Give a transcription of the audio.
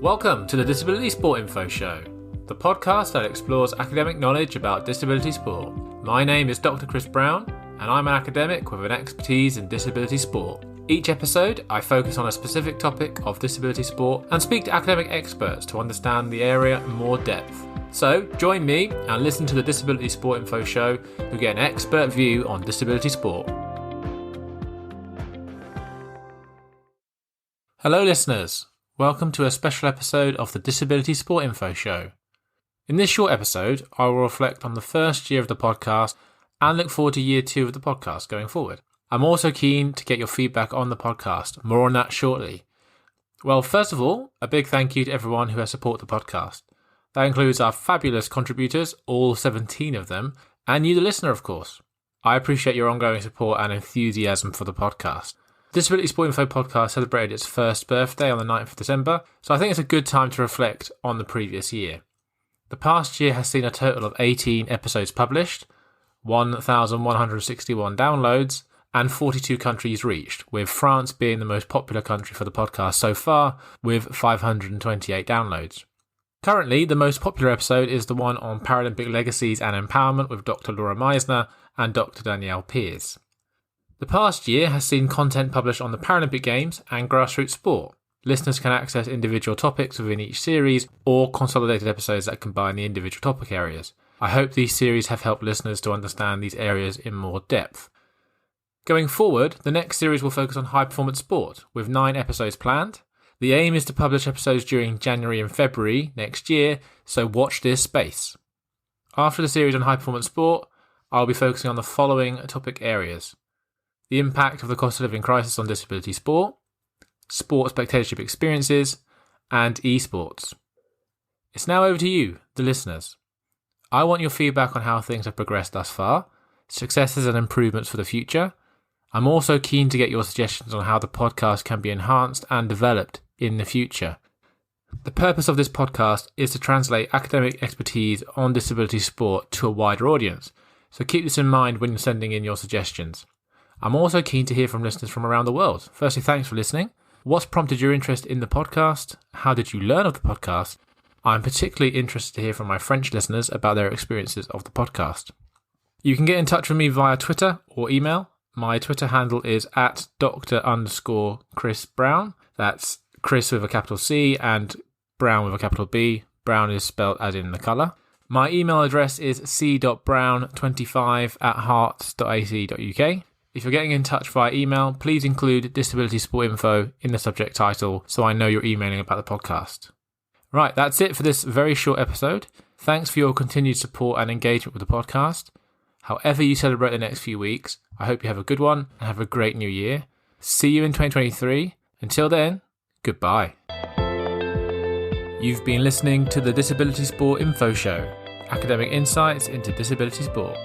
Welcome to the Disability Sport Info Show, the podcast that explores academic knowledge about disability sport. My name is Dr. Chris Brown, and I'm an academic with an expertise in disability sport. Each episode, I focus on a specific topic of disability sport and speak to academic experts to understand the area in more depth. So, join me and listen to the Disability Sport Info Show to get an expert view on disability sport. Hello listeners, welcome to a special episode of the Disability Sport Info Show. In this short episode, I will reflect on the first year of the podcast and look forward to year 2 of the podcast going forward. I'm also keen to get your feedback on the podcast, more on that shortly. Well, first of all, a big thank you to everyone who has supported the podcast. That includes our fabulous contributors, all 17 of them, and you the listener of course. I appreciate your ongoing support and enthusiasm for the podcast. Disability Sport Info podcast celebrated its first birthday on the 9th of December, so I think it's a good time to reflect on the previous year. The past year has seen a total of 18 episodes published, 1,161 downloads, and 42 countries reached, with France being the most popular country for the podcast so far, with 528 downloads. Currently, the most popular episode is the one on Paralympic legacies and empowerment with Dr. Laura Meisner and Dr. Danielle Peers. The past year has seen content published on the Paralympic Games and grassroots sport. Listeners can access individual topics within each series or consolidated episodes that combine the individual topic areas. I hope these series have helped listeners to understand these areas in more depth. Going forward, the next series will focus on high performance sport, with 9 episodes planned. The aim is to publish episodes during January and February next year, so watch this space. After the series on high performance sport, I'll be focusing on the following topic areas: the impact of the cost of living crisis on disability sport, sport spectatorship experiences, and esports. It's now over to you, the listeners. I want your feedback on how things have progressed thus far, successes and improvements for the future. I'm also keen to get your suggestions on how the podcast can be enhanced and developed in the future. The purpose of this podcast is to translate academic expertise on disability sport to a wider audience, so keep this in mind when you're sending in your suggestions. I'm also keen to hear from listeners from around the world. Firstly, thanks for listening. What's prompted your interest in the podcast? How did you learn of the podcast? I'm particularly interested to hear from my French listeners about their experiences of the podcast. You can get in touch with me via Twitter or email. My Twitter handle is @Dr_Chris Brown. That's Chris with a capital C and Brown with a capital B. Brown is spelled as in the colour. My email address is c.brown25@hearts.ac.uk. If you're getting in touch via email, please include Disability Sport Info in the subject title so I know you're emailing about the podcast. Right, that's it for this very short episode. Thanks for your continued support and engagement with the podcast. However you celebrate the next few weeks, I hope you have a good one and have a great new year. See you in 2023. Until then, goodbye. You've been listening to the Disability Sport Info Show, academic insights into disability sport.